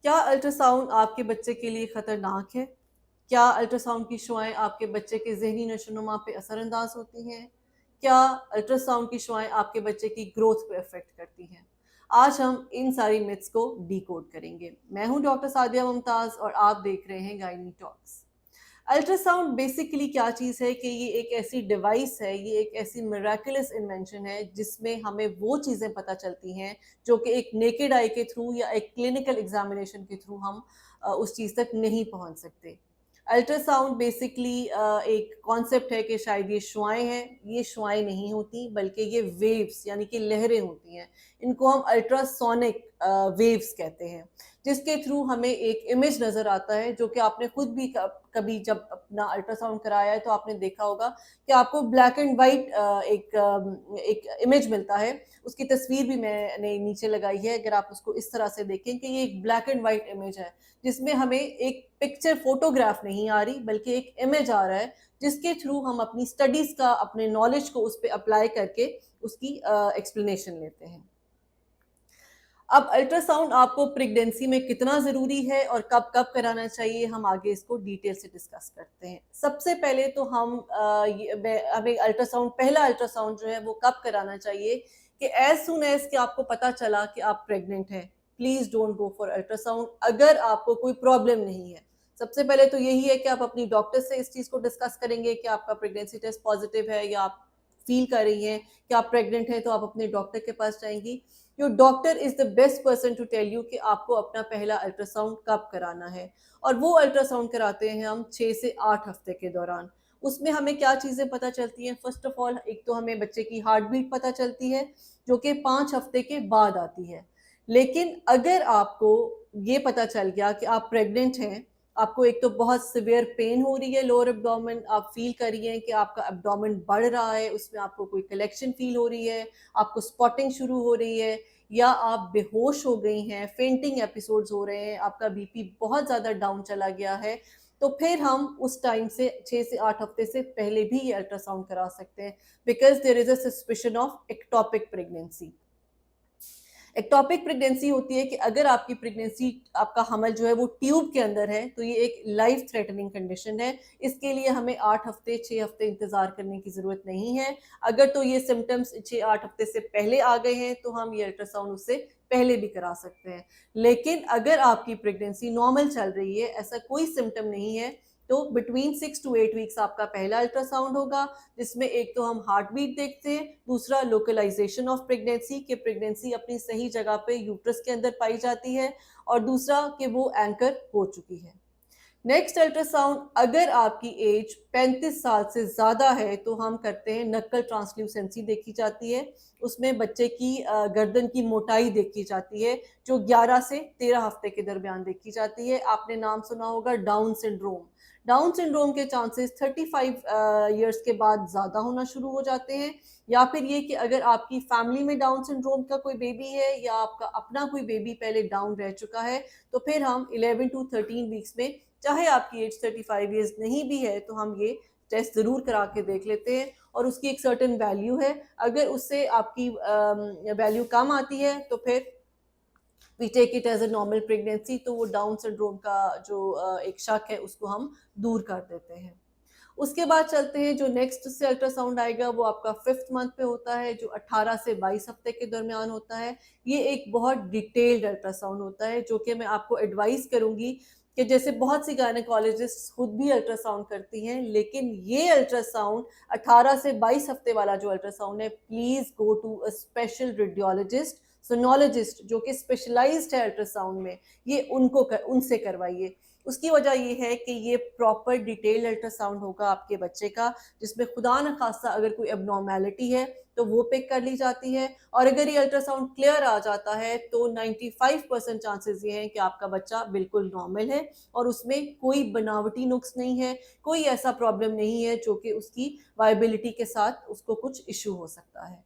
क्या अल्ट्रासाउंड आपके बच्चे के लिए खतरनाक है? क्या अल्ट्रासाउंड की शुआएं आपके बच्चे के ज़हनी नशोनुमा पे असरअंदाज होती हैं? क्या अल्ट्रासाउंड की शुआएं आपके बच्चे की ग्रोथ पे अफेक्ट करती हैं? आज हम इन सारी मिथ्स को डिकोड करेंगे। मैं हूं डॉक्टर सादिया मुमताज और आप देख रहे हैं गाइनी टॉक्स। अल्ट्रासाउंड बेसिकली क्या चीज़ है कि ये एक ऐसी डिवाइस है, ये एक ऐसी मिराकुलस इन्वेंशन है जिसमें हमें वो चीज़ें पता चलती हैं जो कि एक नेकेड आई के थ्रू या एक क्लिनिकल एग्जामिनेशन के थ्रू हम उस चीज़ तक नहीं पहुंच सकते। अल्ट्रासाउंड बेसिकली एक कॉन्सेप्ट है कि शायद ये शुआएं हैं। ये शुआएं नहीं होती बल्कि ये वेव्स यानी कि लहरें होती हैं। इनको हम अल्ट्रासोनिक वेव्स कहते हैं, जिसके थ्रू हमें एक इमेज नज़र आता है जो कि आपने खुद भी कभी जब अपना अल्ट्रासाउंड कराया है तो आपने देखा होगा कि आपको ब्लैक एंड वाइट एक इमेज मिलता है। उसकी तस्वीर भी मैंने नीचे लगाई है, अगर आप उसको इस तरह से देखें कि ये एक ब्लैक एंड वाइट इमेज है जिसमें हमें एक पिक्चर फोटोग्राफ नहीं आ रही बल्कि एक इमेज आ रहा है, जिसके थ्रू हम अपनी स्टडीज का अपने नॉलेज को उस पर अप्लाई करके उसकी एक्सप्लेनेशन लेते हैं। अब अल्ट्रासाउंड आपको प्रेगनेंसी में कितना ज़रूरी है और कब कब कराना चाहिए, हम आगे इसको डिटेल से डिस्कस करते हैं। सबसे पहले तो हम हमें अल्ट्रासाउंड, पहला अल्ट्रासाउंड जो है वो कब कराना चाहिए कि एज सुन एज कि आपको पता चला कि आप प्रेग्नेंट हैं, please don't go for ultrasound अगर आपको कोई प्रॉब्लम नहीं है। सबसे पहले तो यही है कि आप अपनी डॉक्टर से इस चीज़ को डिस्कस करेंगे कि आपका प्रेगनेंसी टेस्ट पॉजिटिव है या आप फील कर रही हैं कि आप प्रेग्नेंट हैं, तो आप अपने डॉक्टर के पास जाएंगी। Your doctor is the best person to tell you कि आपको अपना पहला अल्ट्रासाउंड कब कराना है। और वो अल्ट्रासाउंड कराते हैं हम 6 से 8 हफ्ते के दौरान। उसमें हमें क्या चीज़ें पता चलती हैं? फर्स्ट ऑफ ऑल, एक तो हमें बच्चे की हार्ट बीट पता चलती है जो कि 5 हफ्ते के बाद आती है। लेकिन अगर आपको ये पता चल गया कि आप प्रेग्नेंट हैं, आपको एक तो बहुत सिवियर पेन हो रही है लोअर एब्डोमेन, आप फील कर रही हैं कि आपका एब्डोमेन बढ़ रहा है, उसमें आपको कोई कलेक्शन फील हो रही है, आपको स्पॉटिंग शुरू हो रही है, या आप बेहोश हो गई हैं, फेंटिंग एपिसोड्स हो रहे हैं, आपका बीपी बहुत ज़्यादा डाउन चला गया है, तो फिर हम उस टाइम से 6 से 8 हफ्ते से पहले भी ये अल्ट्रासाउंड करा सकते हैं, because there is a suspicion of ectopic pregnancy. Ectopic pregnancy होती है कि अगर आपकी प्रेगनेंसी, आपका हमल जो है वो ट्यूब के अंदर है, तो ये एक लाइफ थ्रेटनिंग कंडीशन है। इसके लिए हमें 8 हफ्ते 6 हफ्ते इंतजार करने की ज़रूरत नहीं है। अगर तो ये सिम्टम्स 6-8 हफ्ते से पहले आ गए हैं तो हम ये अल्ट्रासाउंड उससे पहले भी करा सकते हैं। लेकिन अगर आपकी प्रेगनेंसी नॉर्मल चल रही है, ऐसा कोई सिम्टम नहीं है, तो बिटवीन 6 टू 8 वीक्स आपका पहला अल्ट्रासाउंड होगा, जिसमें एक तो हम हार्ट बीट देखते हैं, दूसरा लोकलाइजेशन ऑफ प्रेगनेंसी कि प्रेगनेंसी अपनी सही जगह पे यूट्रस के अंदर पाई जाती है, और दूसरा कि वो एंकर हो चुकी है। नेक्स्ट अल्ट्रासाउंड, अगर आपकी एज 35 साल से ज़्यादा है तो हम करते हैं नक्कल ट्रांसल्यूसेंसी देखी जाती है। उसमें बच्चे की गर्दन की मोटाई देखी जाती है जो 11 से 13 हफ्ते के दरमियान देखी जाती है। आपने नाम सुना होगा डाउन सिंड्रोम। डाउन सिंड्रोम के चांसेस 35 ईयर्स के बाद ज़्यादा होना शुरू हो जाते हैं, या फिर ये कि अगर आपकी फैमिली में डाउन सिंड्रोम का कोई बेबी है या आपका अपना कोई बेबी पहले डाउन रह चुका है, तो फिर हम 11 टू 13 वीक्स में, चाहे आपकी एज 35 ईयर्स नहीं भी है, तो हम ये टेस्ट ज़रूर करा के देख लेते हैं। और उसकी एक सर्टेन वैल्यू है, अगर उससे आपकी वैल्यू कम आती है तो फिर we take it as a normal pregnancy, तो वो डाउन सिंड्रोम का जो एक शक है उसको हम दूर कर देते हैं। उसके बाद चलते हैं, जो नेक्स्ट से अल्ट्रासाउंड आएगा वो आपका 5th मंथ पे होता है, जो 18 से 22 हफ्ते के दरमियान होता है। ये एक बहुत डिटेल्ड अल्ट्रासाउंड होता है जो कि मैं आपको एडवाइस करूंगी कि जैसे बहुत सी गायनेकोलॉजिस्ट खुद भी अल्ट्रासाउंड करती हैं, लेकिन ये अल्ट्रासाउंड 18 से 22 हफ्ते वाला जो अल्ट्रासाउंड है, please go to a special radiologist, sonologist जो कि स्पेशलाइज्ड है अल्ट्रासाउंड में, ये उनसे करवाइए। उसकी वजह ये है कि ये प्रॉपर डिटेल अल्ट्रासाउंड होगा आपके बच्चे का, जिसमें खुदा न खासा अगर कोई एबनॉर्मेलिटी है तो वो पिक कर ली जाती है। और अगर ये अल्ट्रासाउंड क्लियर आ जाता है तो 95% चांसेस ये हैं कि आपका बच्चा बिल्कुल नॉर्मल है और उसमें कोई बनावटी नुक्स नहीं है, कोई ऐसा प्रॉब्लम नहीं है जो कि उसकी वायबिलिटी के साथ उसको कुछ इशू हो सकता है।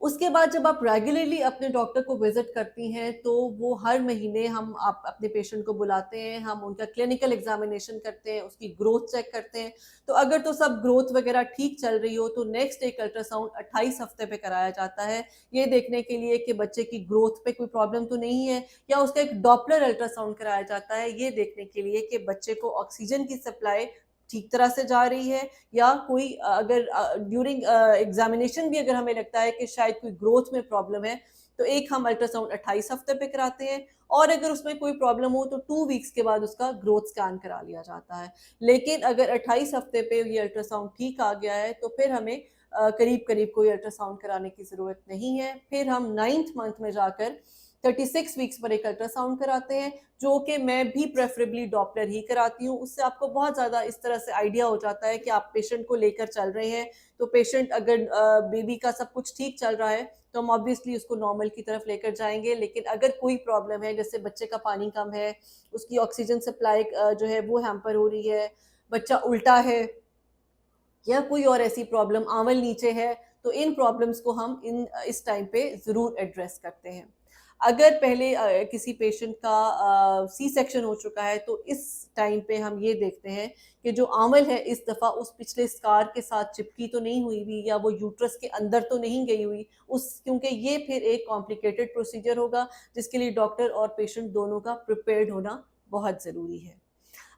उसके बाद जब आप रेगुलरली अपने डॉक्टर को विजिट करती हैं तो वो हर महीने हम आप अपने पेशेंट को बुलाते हैं, हम उनका क्लिनिकल एग्जामिनेशन करते हैं, उसकी ग्रोथ चेक करते हैं। तो अगर तो सब ग्रोथ वगैरह ठीक चल रही हो तो नेक्स्ट एक अल्ट्रासाउंड 28 हफ्ते पे कराया जाता है, ये देखने के लिए कि बच्चे की ग्रोथ पे कोई प्रॉब्लम तो नहीं है। या उसका एक डॉपलर अल्ट्रासाउंड कराया जाता है, ये देखने के लिए कि बच्चे को ऑक्सीजन की सप्लाई ठीक तरह से जा रही है, या कोई अगर ड्यूरिंग एग्जामिनेशन भी अगर हमें लगता है कि शायद कोई ग्रोथ में प्रॉब्लम है, तो एक हम अल्ट्रासाउंड 28 हफ्ते पे कराते हैं। और अगर उसमें कोई प्रॉब्लम हो तो 2 वीक्स के बाद उसका ग्रोथ स्कैन करा लिया जाता है। लेकिन अगर 28 हफ्ते पे ये अल्ट्रासाउंड ठीक आ गया है तो फिर हमें करीब-करीब कोई अल्ट्रासाउंड कराने की ज़रूरत नहीं है। फिर हम 9th मंथ में जाकर 36 वीक्स पर एक अल्ट्रासाउंड कराते हैं, जो कि मैं भी प्रेफरेबली डॉपलर ही कराती हूँ। उससे आपको बहुत ज़्यादा इस तरह से आइडिया हो जाता है कि आप पेशेंट को लेकर चल रहे हैं। तो पेशेंट अगर बेबी का सब कुछ ठीक चल रहा है तो हम ऑब्वियसली उसको नॉर्मल की तरफ लेकर जाएँगे। लेकिन अगर कोई प्रॉब्लम है, जैसे बच्चे का पानी कम है, उसकी ऑक्सीजन सप्लाई जो है वो हैम्पर हो रही है, बच्चा उल्टा है, या कोई और ऐसी प्रॉब्लम, आंवल नीचे है, तो इन प्रॉब्लम्स को हम इस टाइम पे ज़रूर एड्रेस करते हैं। अगर पहले किसी पेशेंट का सी सेक्शन हो चुका है तो इस टाइम पे हम ये देखते हैं कि जो आंवल है इस दफ़ा उस पिछले स्कार के साथ चिपकी तो नहीं हुई हुई, या वो यूट्रस के अंदर तो नहीं गई हुई, उस क्योंकि ये फिर एक कॉम्प्लिकेटेड प्रोसीजर होगा जिसके लिए डॉक्टर और पेशेंट दोनों का प्रिपेयर्ड होना बहुत ज़रूरी है।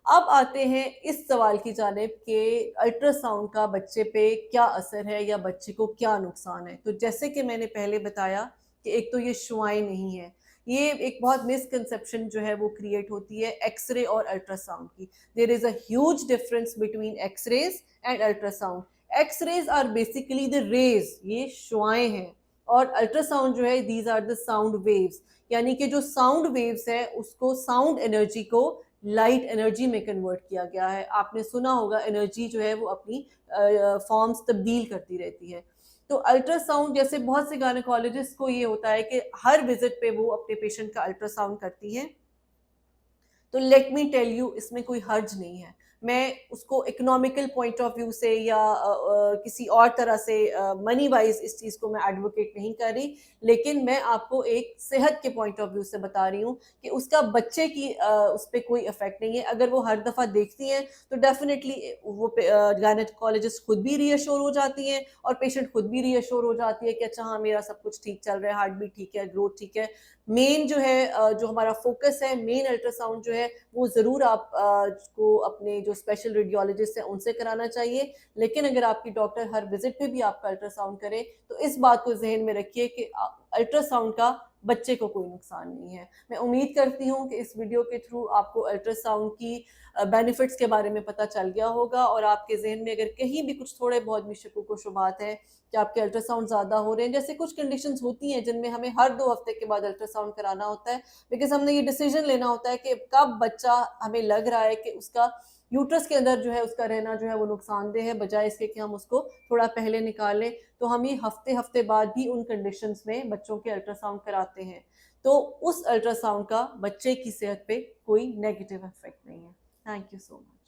अब आते हैं इस सवाल की जानिब कि अल्ट्रासाउंड का बच्चे पे क्या असर है या बच्चे को क्या नुकसान है। तो जैसे कि मैंने पहले बताया कि एक तो ये शुआएँ नहीं है, ये एक बहुत मिसकंसेप्शन जो है वो क्रिएट होती है एक्स-रे और अल्ट्रासाउंड की। There is a huge difference between X-rays and ultrasound. X-rays are basically the rays, ये शुआएँ हैं, और अल्ट्रासाउंड जो है these are the sound waves, यानी कि जो साउंड वेव्स है उसको, साउंड एनर्जी को लाइट एनर्जी में कन्वर्ट किया गया है। आपने सुना होगा एनर्जी जो है वो अपनी फॉर्म्स तब्दील करती रहती है। तो अल्ट्रासाउंड, जैसे बहुत से गायनेकोलॉजिस्ट को ये होता है कि हर विजिट पे वो अपने पेशेंट का अल्ट्रासाउंड करती हैं, तो लेट मी टेल यू, इसमें कोई हर्ज नहीं है। मैं उसको इकोनॉमिकल पॉइंट ऑफ व्यू से या किसी और तरह से मनी वाइज इस चीज़ को मैं एडवोकेट नहीं कर रही, लेकिन मैं आपको एक सेहत के पॉइंट ऑफ व्यू से बता रही हूँ कि उसका बच्चे की उस पर कोई इफेक्ट नहीं है। अगर वो हर दफ़ा देखती हैं तो डेफिनेटली वो गायनेकोलॉजिस्ट खुद भी रीअश्योर हो जाती हैं और पेशेंट खुद भी रीअश्योर हो जाती है कि अच्छा हाँ, मेरा सब कुछ ठीक चल रहा है, हार्ट बीट ठीक है, ग्रोथ ठीक है। मेन जो है जो हमारा फोकस है, मेन अल्ट्रासाउंड जो है वो ज़रूर आप को अपने जो स्पेशल रेडियोलॉजिस्ट हैं उनसे कराना चाहिए। लेकिन अगर आपकी डॉक्टर हर विजिट पे भी आपका अल्ट्रासाउंड करे तो इस बात को ज़हन में रखिए कि अल्ट्रासाउंड का बच्चे को कोई नुकसान नहीं है। मैं उम्मीद करती हूँ कि इस वीडियो के थ्रू आपको अल्ट्रासाउंड की बेनिफिट्स के बारे में पता चल गया होगा, और आपके ज़हन में अगर कहीं भी कुछ थोड़े बहुत भी शक व शुबहात हैं कि आपके अल्ट्रासाउंड ज़्यादा हो रहे हैं, जैसे कुछ कंडीशंस होती हैं जिनमें हमें हर 2 हफ्ते के बाद अल्ट्रासाउंड कराना होता है, बिकॉज़ हमने ये डिसीजन लेना होता है कि कब बच्चा हमें लग रहा है कि उसका यूट्रस के अंदर जो है उसका रहना जो है वो नुकसानदेह है, बजाय इसके कि हम उसको थोड़ा पहले निकालें। तो हम ये हफ्ते-हफ्ते बाद भी उन कंडीशंस में बच्चों के अल्ट्रासाउंड कराते हैं। तो उस अल्ट्रासाउंड का बच्चे की सेहत पे कोई नेगेटिव इफ़ेक्ट नहीं है। Thank you so much.